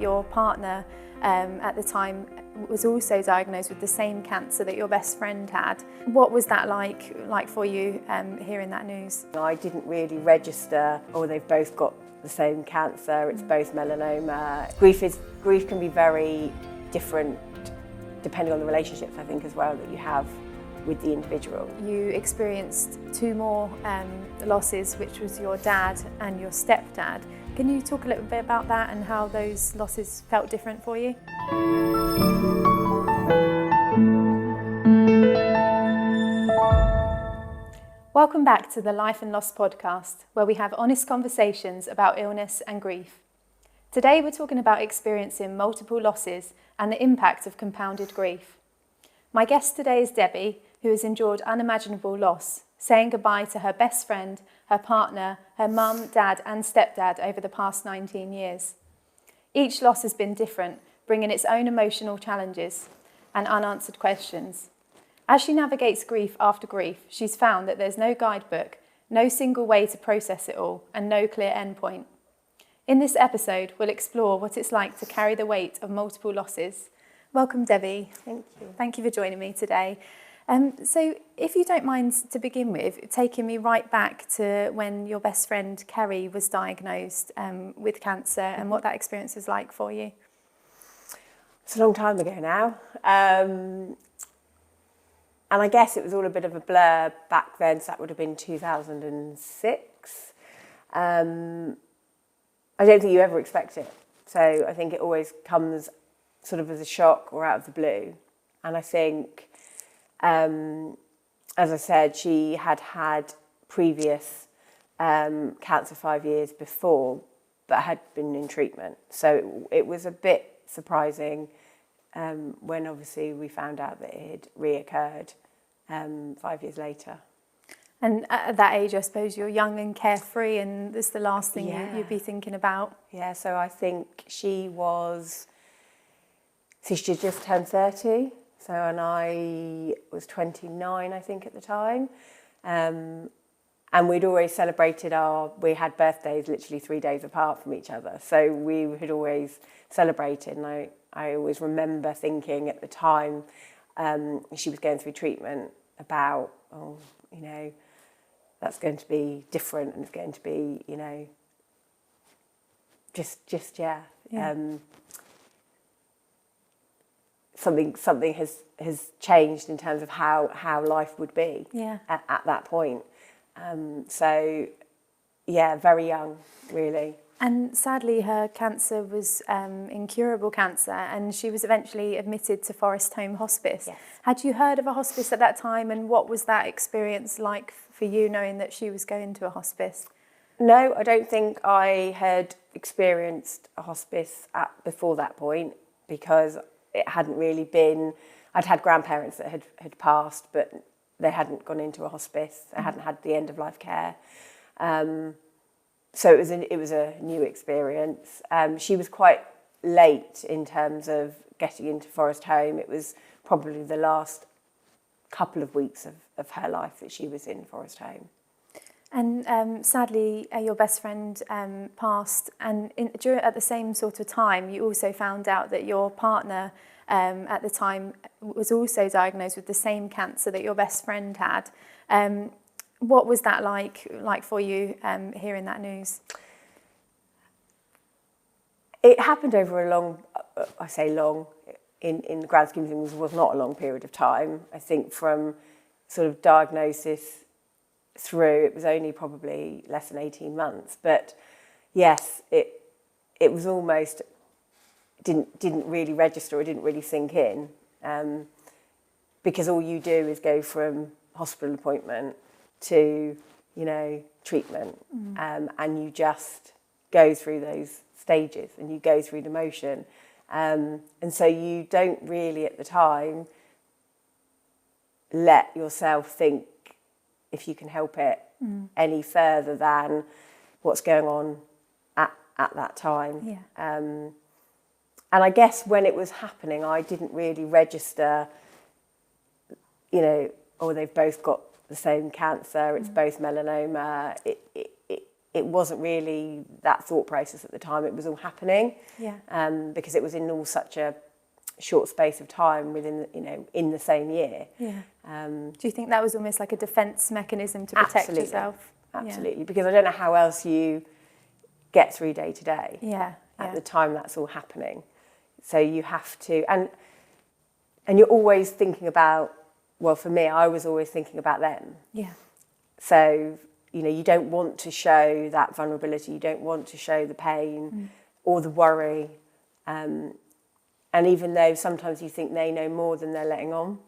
Your partner at the time was also diagnosed with the same cancer that your best friend had. What was that like for you hearing that news? I didn't really register, they've both got the same cancer, it's both melanoma. Grief can be very different depending on the relationships, I think, as well, that you have with the individual. You experienced two more losses, which was your dad and your stepdad. Can you talk a little bit about that and how those losses felt different for you? Welcome back to the Life and Loss podcast, where we have honest conversations about illness and grief. Today we're talking about experiencing multiple losses and the impact of compounded grief. My guest today is Debbie, who has endured unimaginable loss, saying goodbye to her best friend, her partner, her mum, dad and stepdad over the past 19 years. Each loss has been different, bringing its own emotional challenges and unanswered questions. As she navigates grief after grief, she's found that there's no guidebook, no single way to process it all, and no clear endpoint. In this episode, we'll explore what it's like to carry the weight of multiple losses. Welcome, Debbie. Thank you. Thank you for joining me today. So if you don't mind, to begin with, taking me right back to when your best friend Kerry was diagnosed with cancer and what that experience was like for you. It's a long time ago now. And I guess it was all a bit of a blur back then, so that would have been 2006. I don't think you ever expect it. So I think it always comes sort of as a shock or out of the blue. And I think, as I said, she had had previous cancer 5 years before, but had been in treatment. So it was a bit surprising when obviously we found out that it had reoccurred 5 years later. And at that age, I suppose you're young and carefree, and that's the last thing you'd be thinking about. Yeah, so I think she just turned 30. So, and I was 29, I think, at the time. And we'd always celebrated we had birthdays literally 3 days apart from each other. So we had always celebrated. And I always remember thinking at the time she was going through treatment about, that's going to be different and it's going to be, something has changed in terms of how life would be at that point. Very young, really. And sadly, her cancer was incurable cancer, and she was eventually admitted to Forest Holme Hospice. Yes. Had you heard of a hospice at that time, and what was that experience like for you, knowing that she was going to a hospice? No, I don't think I had experienced a hospice before that point, because it hadn't really been. I'd had grandparents that had passed, but they hadn't gone into a hospice. They hadn't had the end of life care. So it was a new experience. She was quite late in terms of getting into Forest Holme. It was probably the last couple of weeks of her life that she was in Forest Holme. And sadly, your best friend passed, and at the same sort of time, you also found out that your partner at the time was also diagnosed with the same cancer that your best friend had. What was that like for you hearing that news? It happened over a long, I say long, in the grand scheme of things, was not a long period of time. I think from sort of diagnosis through, it was only probably less than 18 months. But yes, it was almost, didn't really register, or didn't really sink in, because all you do is go from hospital appointment to, treatment, and you just go through those stages and you go through the motion. And so you don't really at the time let yourself think, if you can help it, any further than what's going on at that time. Yeah. And I guess when it was happening, I didn't really register, they've both got the same cancer, it's both melanoma. it wasn't really that thought process at the time. It was all happening, because it was in all such a short space of time within, in the same year. Yeah. Do you think that was almost like a defence mechanism to protect yourself? Absolutely, because I don't know how else you get through day to day. At the time that's all happening, so you have to, and you're always thinking about. Well, for me, I was always thinking about them. Yeah. So you don't want to show that vulnerability. You don't want to show the pain or the worry. And even though sometimes you think they know more than they're letting on,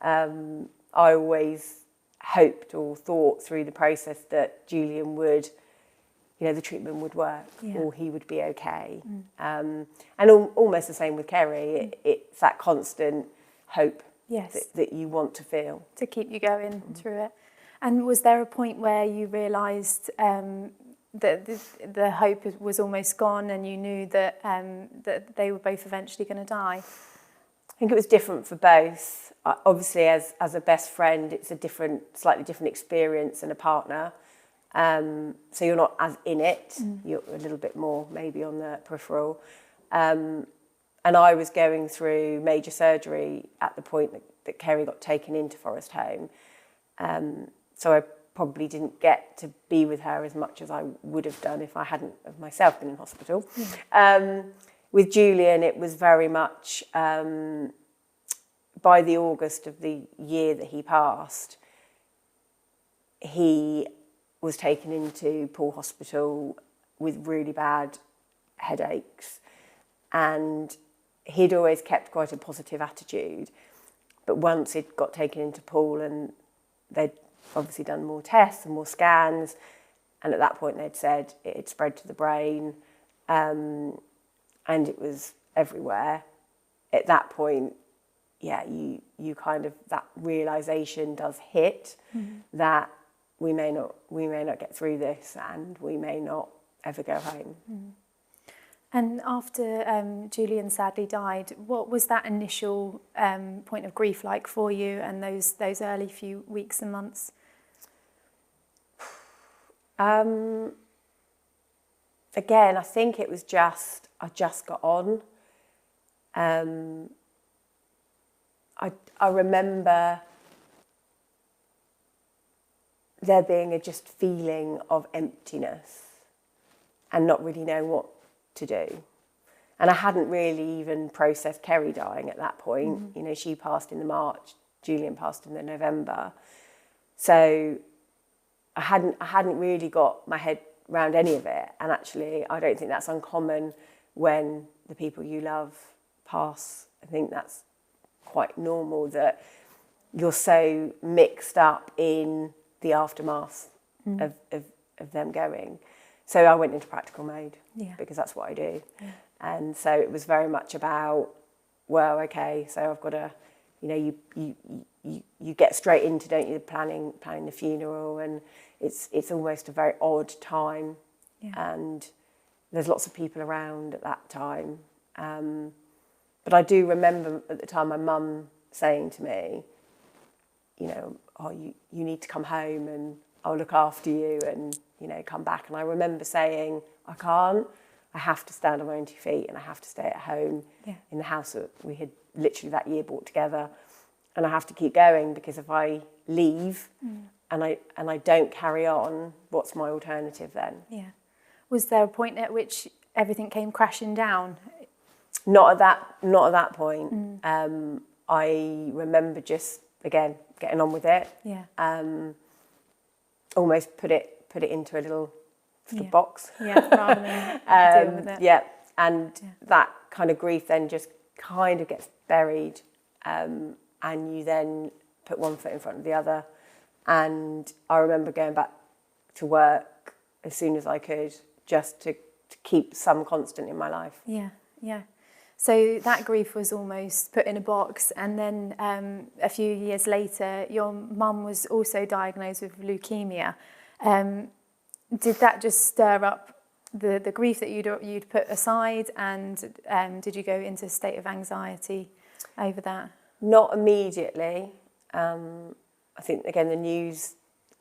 I always hoped or thought through the process that Julian would, the treatment would work, or he would be okay. And almost the same with Kerry. It's that constant hope that you want to feel. To keep you going through it. And was there a point where you realised that the hope was almost gone, and you knew that that they were both eventually going to die? I think it was different for both. Obviously, as a best friend, it's a slightly different experience than a partner. So you're not as in it. You're a little bit more maybe on the peripheral. And I was going through major surgery at the point that Kerry got taken into Forest Holme. So I probably didn't get to be with her as much as I would have done if I hadn't of myself been in hospital. With Julian, it was very much by the August of the year that he passed, he was taken into Poole Hospital with really bad headaches. And he'd always kept quite a positive attitude. But once he'd got taken into Poole, and they'd obviously done more tests and more scans, and at that point they'd said it had spread to the brain, and it was everywhere. At that point, you kind of, that realisation does hit that we may not get through this, and we may not ever go home. And after Julian sadly died, what was that initial point of grief like for you, and those early few weeks and months? Again, I think it was I just got on. I remember there being a just feeling of emptiness and not really knowing what to do. And I hadn't really even processed Kerry dying at that point. She passed in the March, Julian passed in the November. So I hadn't really got my head around any of it. And actually, I don't think that's uncommon when the people you love pass. I think that's quite normal, that you're so mixed up in the aftermath of them going. So I went into practical mode because that's what I do. And so it was very much about, well, okay, so I've got to, you get straight into, don't you, planning the funeral, and it's almost a very odd time, and there's lots of people around at that time. But I do remember at the time my mum saying to me, oh, you need to come home and I'll look after you and, come back. And I remember saying, I can't. I have to stand on my own 2 feet, and I have to stay at home in the house that we had literally that year bought together. And I have to keep going, because if I leave and I don't carry on, what's my alternative then? Yeah. Was there a point at which everything came crashing down? Not at that point. I remember just, again, getting on with it. Almost put it into a little sort of box. Rather than deal with it. That kind of grief then just kind of gets buried, and you then put one foot in front of the other. And I remember going back to work as soon as I could, just to keep some constant in my life. So that grief was almost put in a box, and then a few years later, your mum was also diagnosed with leukemia. Did that just stir up the grief that you'd put aside, and did you go into a state of anxiety over that? Not immediately. I think, again, the news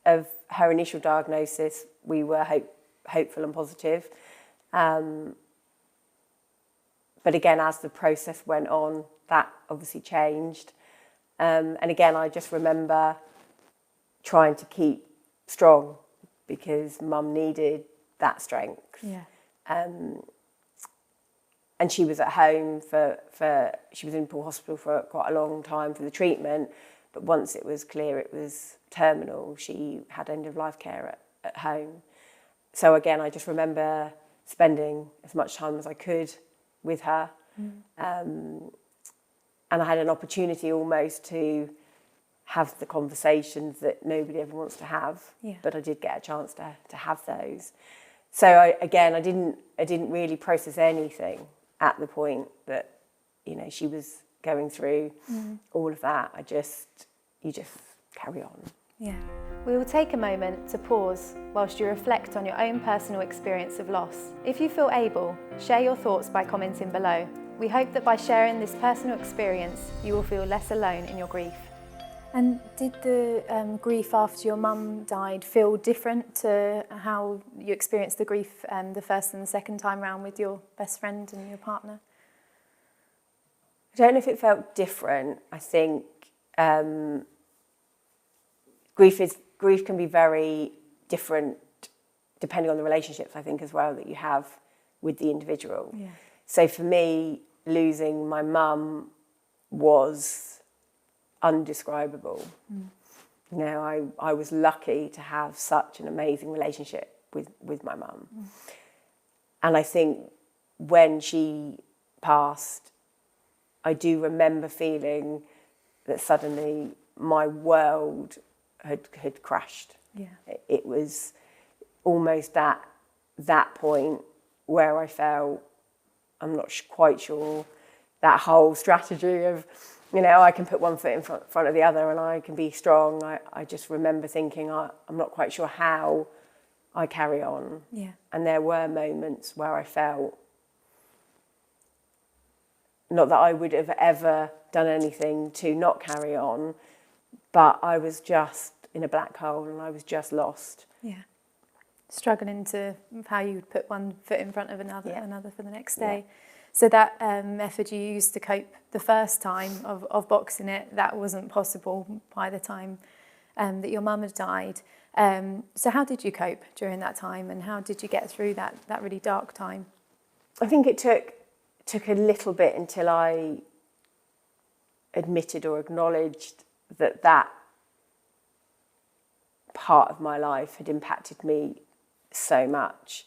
of her initial diagnosis, we were hopeful and positive. But again, as the process went on, that obviously changed. And again, I just remember trying to keep strong because Mum needed that strength. Yeah. And she was at home she was in Poole Hospital for quite a long time for the treatment. But once it was clear it was terminal, she had end-of-life care at home. So again, I just remember spending as much time as I could with her. And I had an opportunity almost to have the conversations that nobody ever wants to have, but I did get a chance to have those. So I didn't really process anything at the point that, she was going through all of that. You just carry on. Yeah. We will take a moment to pause whilst you reflect on your own personal experience of loss. If you feel able, share your thoughts by commenting below. We hope that by sharing this personal experience, you will feel less alone in your grief. And did the grief after your mum died feel different to how you experienced the grief the first and the second time round with your best friend and your partner? I don't know if it felt different. I think grief can be very different depending on the relationships, I think, as well, that you have with the individual. Yeah. So for me, losing my mum was undescribable. I was lucky to have such an amazing relationship with my mum. And I think when she passed, I do remember feeling that suddenly my world had crashed. Yeah. It was almost at that point where I felt, I'm not quite sure, that whole strategy of, I can put one foot in front of the other and I can be strong. I just remember thinking, I'm not quite sure how I carry on. Yeah. And there were moments where I felt, not that I would have ever done anything to not carry on, but I was just in a black hole and I was just lost. Yeah. Struggling to how you would put one foot in front of another for the next day. Yeah. So that method you used to cope the first time of boxing it, that wasn't possible by the time that your mum had died. So how did you cope during that time and how did you get through that really dark time? I think it took a little bit until I admitted or acknowledged that part of my life had impacted me so much,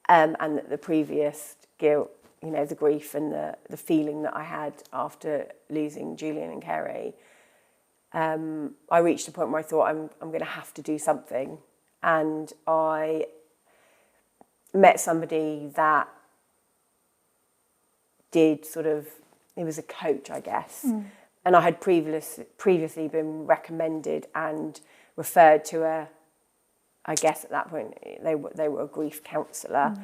and that the previous guilt, the grief and the feeling that I had after losing Julian and Kerry, I reached a point where I thought I'm going to have to do something. And I met somebody that did he was a coach, I guess. And I had previously been recommended and referred to I guess at that point, they were a grief counsellor.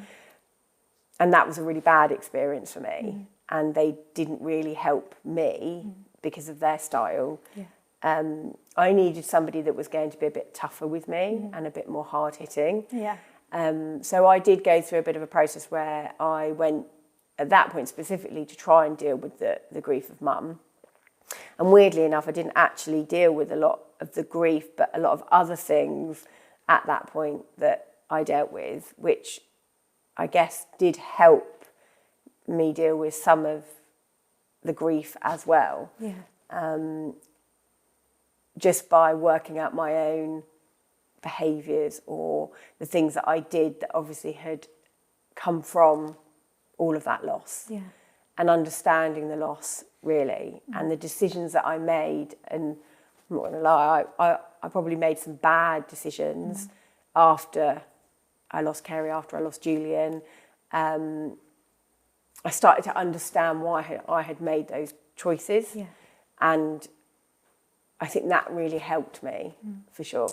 And that was a really bad experience for me. And they didn't really help me because of their style. Yeah. I needed somebody that was going to be a bit tougher with me and a bit more hard-hitting. Yeah. So I did go through a bit of a process where I went, at that point specifically, to try and deal with the grief of mum. And weirdly enough, I didn't actually deal with a lot of the grief, but a lot of other things at that point that I dealt with, which I guess did help me deal with some of the grief as well. Yeah. Just by working out my own behaviours or the things that I did that obviously had come from all of that loss. Yeah. And understanding the loss, really, and the decisions that I made. And I'm not going to lie, I probably made some bad decisions after I lost Kerry, after I lost Julian. I started to understand why I had made those choices. Yeah. And I think that really helped me, for sure.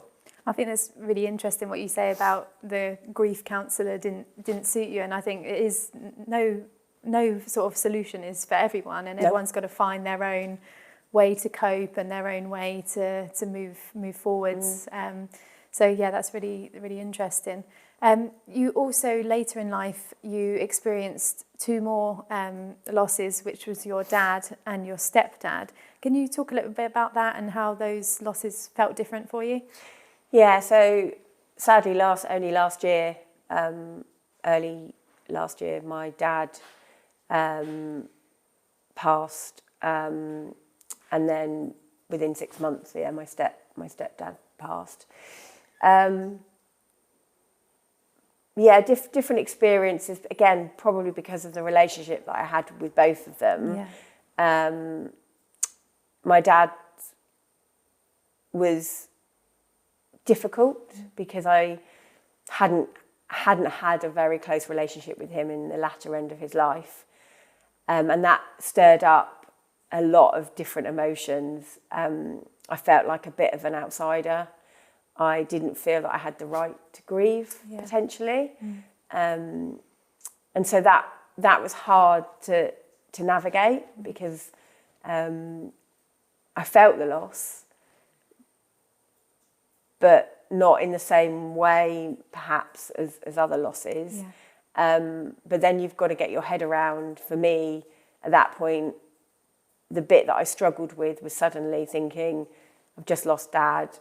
I think that's really interesting what you say about the grief counsellor didn't suit you, and I think it is no sort of solution is for everyone, and everyone's got to find their own way to cope and their own way to move forwards. So yeah, that's really, really interesting. You also, later in life, you experienced 2 more losses, which was your dad and your stepdad. Can you talk a little bit about that and how those losses felt different for you? Yeah, so sadly, early last year, my dad passed, and then within 6 months, my stepdad passed. Different experiences, again, probably because of the relationship that I had with both of them. Yeah. My dad was difficult because I hadn't had a very close relationship with him in the latter end of his life. And that stirred up a lot of different emotions. I felt like a bit of an outsider. I didn't feel that I had the right to grieve, potentially. And so that was hard to navigate because I felt the loss, but not in the same way, perhaps, as other losses. Yeah. But then you've got to get your head around, for me, at that point, the bit that I struggled with was suddenly thinking, I've just lost Dad,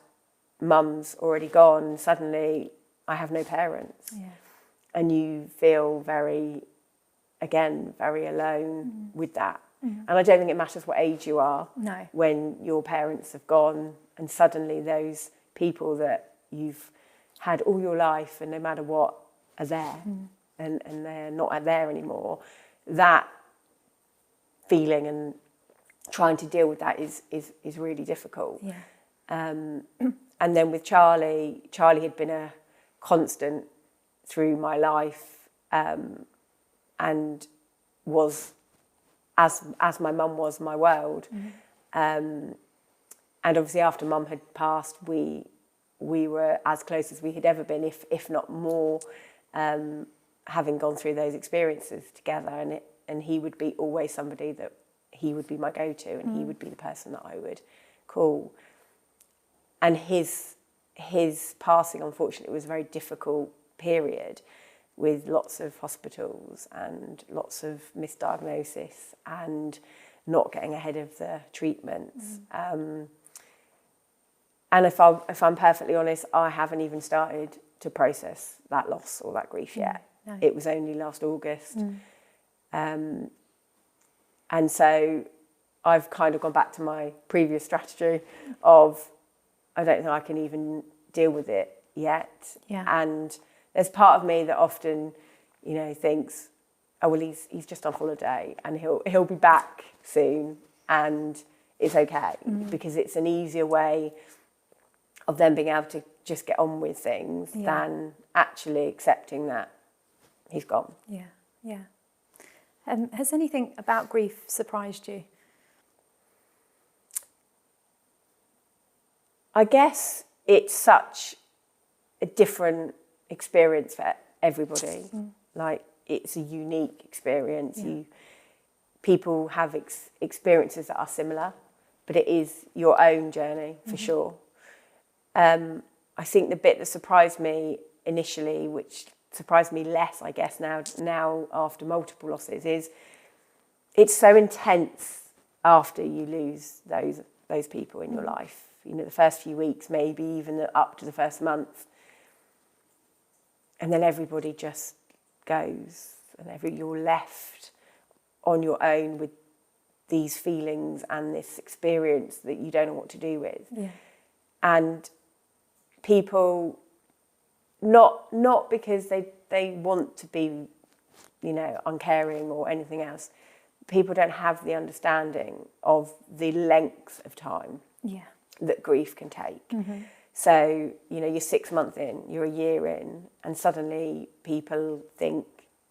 Mum's already gone, suddenly I have no parents. Yeah. And you feel very alone with that. And I don't think it matters what age you are. No. When your parents have gone and suddenly those people that you've had all your life and no matter what are there and they're not there anymore, that feeling and trying to deal with that is really difficult. Yeah. And then with Charlie had been a constant through my life, and was, as my mum was, my world. And obviously after Mum had passed, we were as close as we had ever been, if not more, having gone through those experiences together. And he would be always somebody that he would be my go-to, and he would be the person that I would call. And his passing, unfortunately, was a very difficult period with lots of hospitals and lots of misdiagnosis and not getting ahead of the treatments. And if I'm perfectly honest, I haven't even started to process that loss or that grief yet. No. It was only last August. And so I've kind of gone back to my previous strategy of, I don't think I can even deal with it yet. Yeah. And there's part of me that often, thinks, oh, well, he's just on holiday and he'll be back soon and it's okay, because it's an easier way of them being able to just get on with things than actually accepting that he's gone. Yeah, yeah. Has anything about grief surprised you? I guess it's such a different experience for everybody. Like, it's a unique experience. Yeah. People have experiences that are similar, but it is your own journey for sure. I think the bit that surprised me initially, which surprised me less, I guess, now after multiple losses, is it's so intense after you lose those people in your life. The first few weeks, maybe even up to the first month, and then everybody just goes, and you're left on your own with these feelings and this experience that you don't know what to do with. Yeah. And people, not because they want to be, uncaring or anything else, people don't have the understanding of the length of time that grief can take. So, you're 6 months in, you're a year in, and suddenly people think,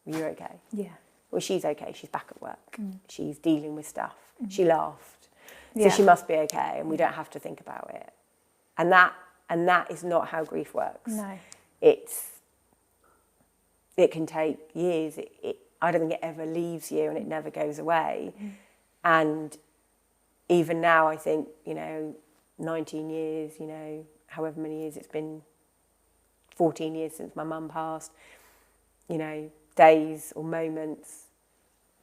you're okay. Yeah. Well, she's okay, she's back at work. She's dealing with stuff. She laughed. So she must be okay, and we don't have to think about it. And that is not how grief works. No. It can take years. I don't think it ever leaves you, and it never goes away. And even now, I think, 19 years, however many years it's been 14 years since my mum passed, you know, days or moments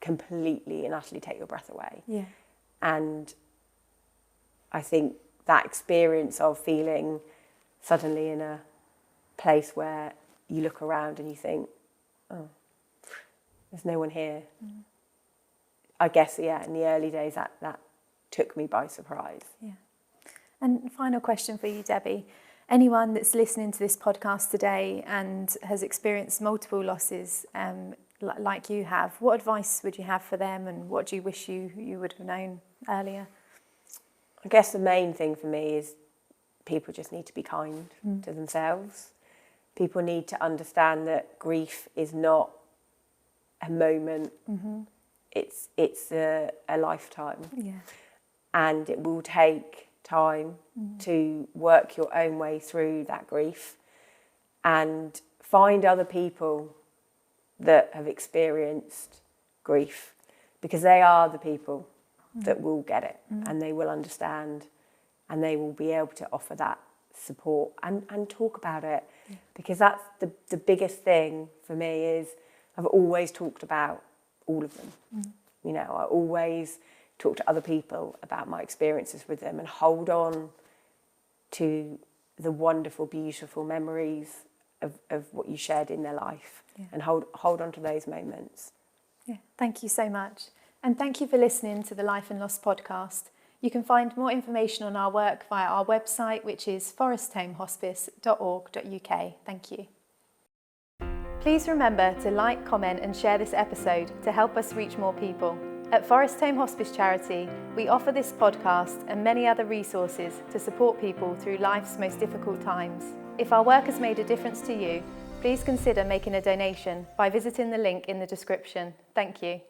completely and utterly take your breath away. Yeah. And I think that experience of feeling suddenly in a place where you look around and you think, oh, there's no one here. I guess, yeah, in the early days that took me by surprise. Yeah. And final question for you, Debbie. Anyone that's listening to this podcast today and has experienced multiple losses like you have, what advice would you have for them, and what do you wish you would have known earlier? I guess the main thing for me is people just need to be kind to themselves. People need to understand that grief is not a moment. It's a lifetime. Yeah. And it will take time to work your own way through that grief and find other people that have experienced grief, because they are the people that will get it and they will understand and they will be able to offer that support and talk about it. Because that's the biggest thing for me is I've always talked about all of them. You know, I always talk to other people about my experiences with them and hold on to the wonderful, beautiful memories of what you shared in their life and hold on to those moments. Yeah, thank you so much. And thank you for listening to the Life and Loss podcast. You can find more information on our work via our website, which is forestholmehospice.org.uk. Thank you. Please remember to like, comment and share this episode to help us reach more people. At Forest Holme Hospice Charity, we offer this podcast and many other resources to support people through life's most difficult times. If our work has made a difference to you, please consider making a donation by visiting the link in the description. Thank you.